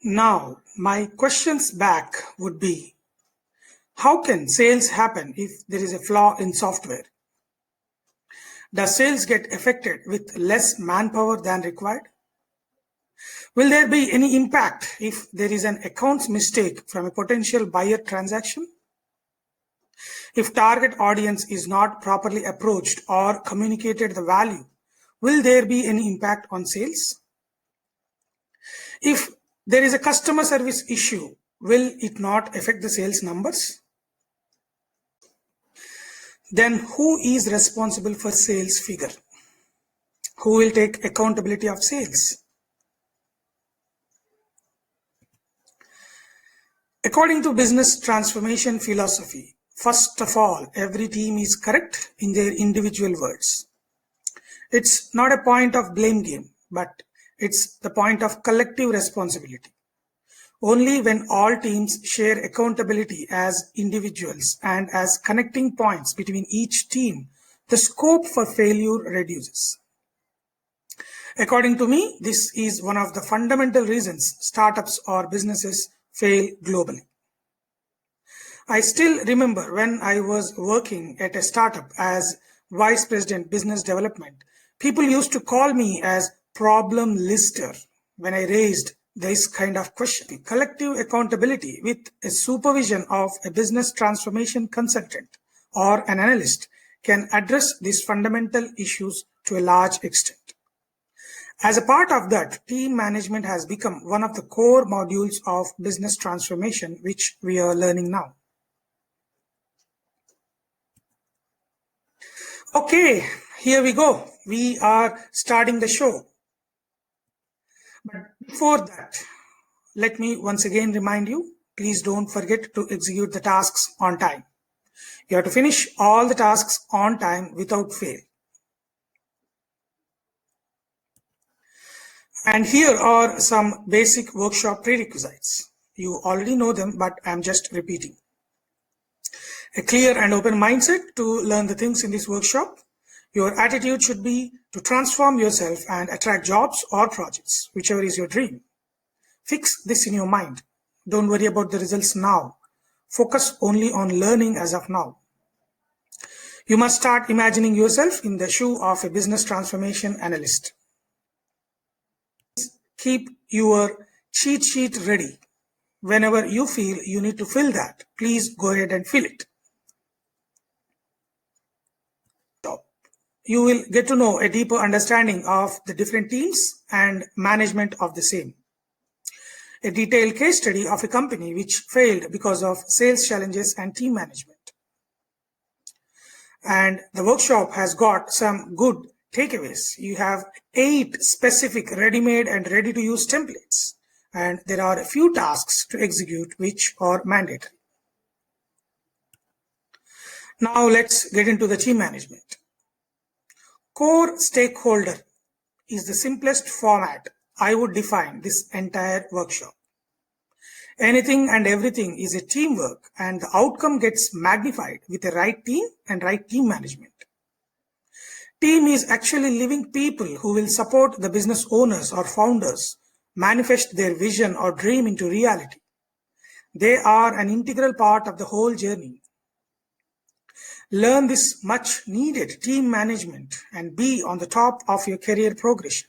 Now, my questions back would be, how can sales happen if there is a flaw in software? Does sales get affected with less manpower than required? Will there be any impact if there is an accounts mistake from a potential buyer transaction? If target audience is not properly approached or communicated the value, will there be any impact on sales? If there is a customer service issue, will it not affect the sales numbers? Then who is responsible for sales figure? Who will take accountability of sales? According to business transformation philosophy, first of all, every team is correct in their individual words. It's not a point of blame game, but it's the point of collective responsibility. Only when all teams share accountability as individuals and as connecting points between each team, the scope for failure reduces. According to me, this is one of the fundamental reasons startups or businesses fail globally. I still remember when I was working at a startup as Vice President Business Development, people used to call me as problem lister when I raised this kind of question. Collective accountability with a supervision of a business transformation consultant or an analyst can address these fundamental issues to a large extent. As a part of that, team management has become one of the core modules of business transformation, which we are learning now. Okay, here we go. We are starting the show. But before that, let me once again remind you, please don't forget to execute the tasks on time. You have to finish all the tasks on time without fail. And here are some basic workshop prerequisites. You already know them, but I'm just repeating. A clear and open mindset to learn the things in this workshop. Your attitude should be to transform yourself and attract jobs or projects, whichever is your dream. Fix this in your mind. Don't worry about the results now. Focus only on learning as of now. You must start imagining yourself in the shoe of a business transformation analyst. Keep your cheat sheet ready. Whenever you feel you need to fill that, please go ahead and fill it. You will get to know a deeper understanding of the different teams and management of the same. A detailed case study of a company which failed because of sales challenges and team management. And the workshop has got some good takeaways. You have 8 specific ready-made and ready-to-use templates, and there are a few tasks to execute which are mandatory. Now let's get into the team management. Core stakeholder is the simplest format I would define this entire workshop. Anything and everything is a teamwork, and the outcome gets magnified with the right team and right team management. Team is actually living people who will support the business owners or founders manifest their vision or dream into reality. They are an integral part of the whole journey. Learn this much needed team management and be on the top of your career progression.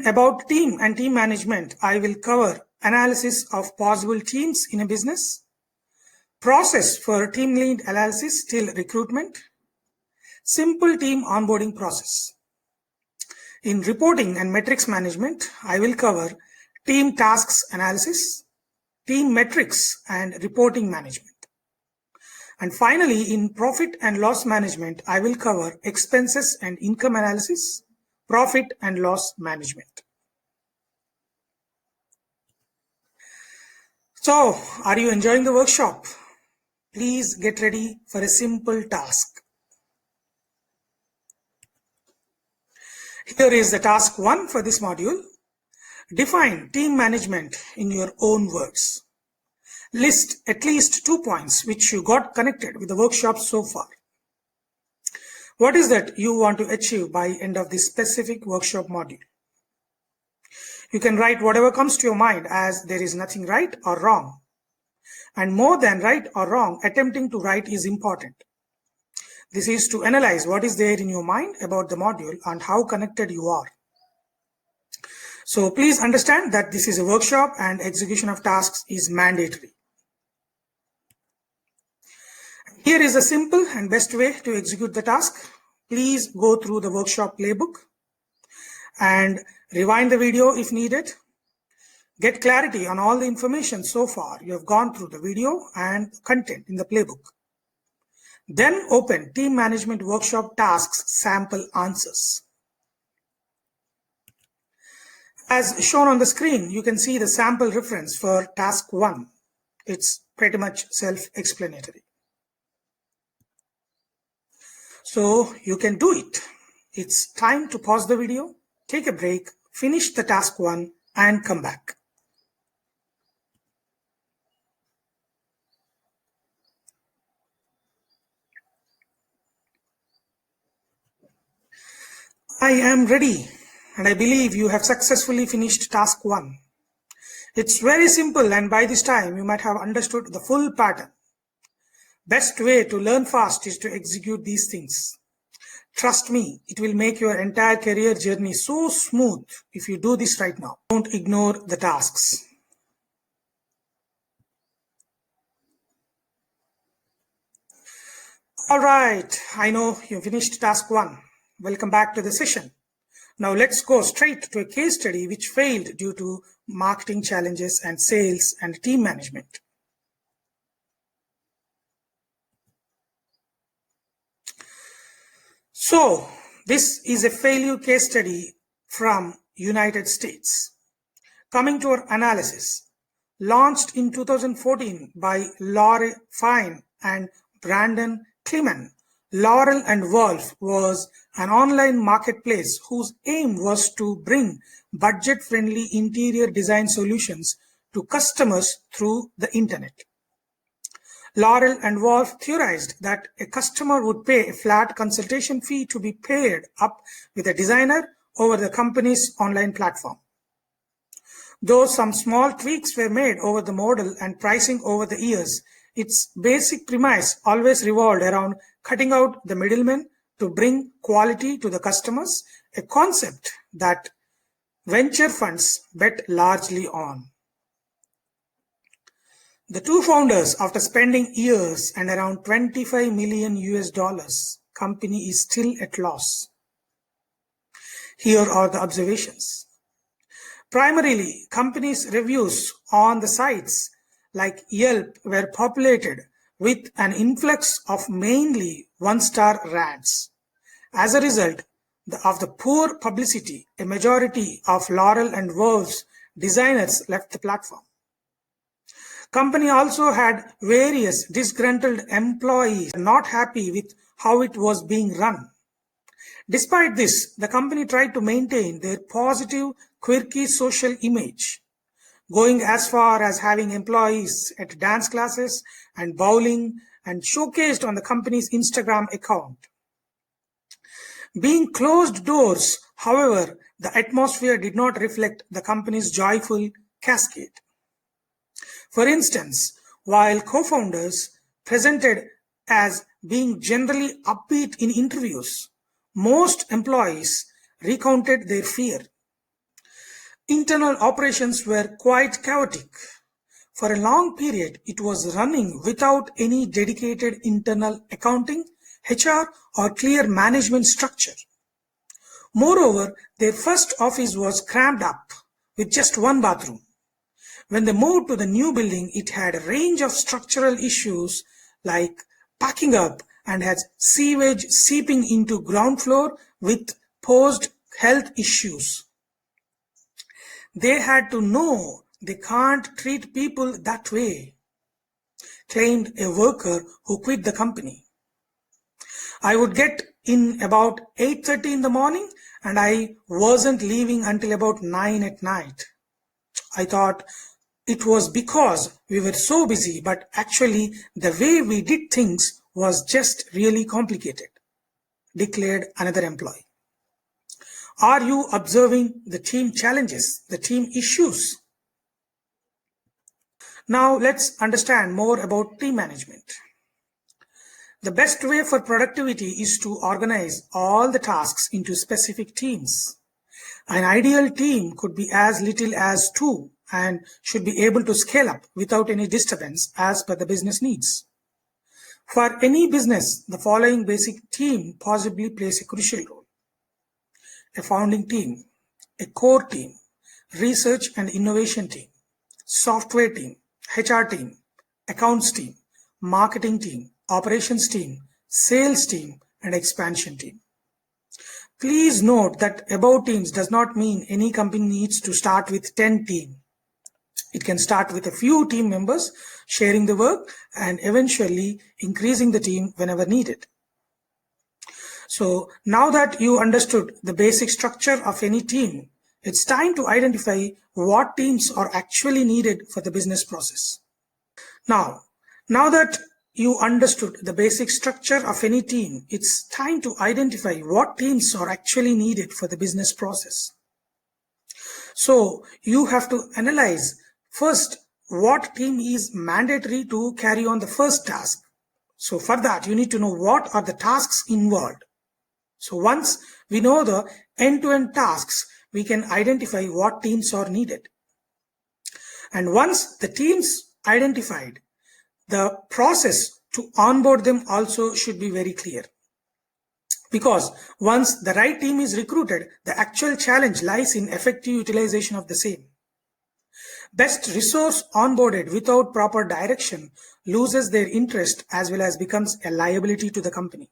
About team and team management, I will cover analysis of possible teams in a business, process for team lead analysis till recruitment, simple team onboarding process. In reporting and metrics management, I will cover team tasks analysis, team metrics and reporting management. And finally, in profit and loss management, I will cover expenses and income analysis, profit and loss management. So, are you enjoying the workshop? Please get ready for a simple task. Here is the task 1 for this module. Define team management in your own words. List at least 2 points which you got connected with the workshop so far. What is that you want to achieve by end of this specific workshop module? You can write whatever comes to your mind, as there is nothing right or wrong. And more than right or wrong, attempting to write is important. This is to analyze what is there in your mind about the module and how connected you are. So please understand that this is a workshop and execution of tasks is mandatory. Here is a simple and best way to execute the task. Please go through the workshop playbook and rewind the video if needed. Get clarity on all the information so far you have gone through the video and content in the playbook. Then open Team Management Workshop Tasks Sample Answers. As shown on the screen, you can see the sample reference for task 1. It's pretty much self-explanatory. So you can do it. It's time to pause the video, take a break, finish the task 1 and come back. I am ready, and I believe you have successfully finished task 1. It's very simple, and by this time you might have understood the full pattern. Best way to learn fast is to execute these things. Trust me, it will make your entire career journey so smooth if you do this right now. Don't ignore the tasks. All right, I know you finished task 1. Welcome back to the session. Now let's go straight to a case study which failed due to marketing challenges and sales and team management. So this is a failure case study from United States. Coming to our analysis, launched in 2014 by Laurie Fine and Brandon Kleeman, Laurel and Wolf was an online marketplace whose aim was to bring budget-friendly interior design solutions to customers through the internet. Laurel and Wolf theorized that a customer would pay a flat consultation fee to be paired up with a designer over the company's online platform. Though some small tweaks were made over the model and pricing over the years, its basic premise always revolved around cutting out the middlemen to bring quality to the customers, a concept that venture funds bet largely on. The two founders, after spending years and around 25 million US dollars, company is still at loss. Here are the observations. Primarily, companies' reviews on the sites like Yelp were populated with an influx of mainly one-star rants. As a result of the poor publicity, a majority of Laurel and Wolf's designers left the platform. Company also had various disgruntled employees not happy with how it was being run. Despite this, the company tried to maintain their positive, quirky social image, going as far as having employees at dance classes and bowling and showcased on the company's Instagram account. Being closed doors, however, the atmosphere did not reflect the company's joyful cascade. For instance, while co-founders presented as being generally upbeat in interviews, most employees recounted their fear. Internal operations were quite chaotic. For a long period, it was running without any dedicated internal accounting, HR, or clear management structure. Moreover, their first office was crammed up with just one bathroom. When they moved to the new building, it had a range of structural issues like packing up and had sewage seeping into ground floor with posed health issues. They had to know they can't treat people that way, claimed a worker who quit the company. I would get in about 8:30 in the morning and I wasn't leaving until about 9 at night. I thought it was because we were so busy, but actually the way we did things was just really complicated, declared another employee. Are you observing the team challenges, the team issues? Now let's understand more about team management. The best way for productivity is to organize all the tasks into specific teams. An ideal team could be as little as 2 and should be able to scale up without any disturbance as per the business needs. For any business, the following basic team possibly plays a crucial role: a founding team, a core team, research and innovation team, software team, HR team, accounts team, marketing team, operations team, sales team, and expansion team. Please note that above teams does not mean any company needs to start with 10 teams. It can start with a few team members sharing the work and eventually increasing the team whenever needed. So now that you understood the basic structure of any team, it's time to identify what teams are actually needed for the business process. Now that you understood the basic structure of any team, it's time to identify what teams are actually needed for the business process. So you have to analyze first what team is mandatory to carry on the first task. So for that, you need to know what are the tasks involved. So once we know the end-to-end tasks, we can identify what teams are needed. And once the teams identified, the process to onboard them also should be very clear. Because once the right team is recruited, the actual challenge lies in effective utilization of the same. Best resource onboarded without proper direction loses their interest as well as becomes a liability to the company.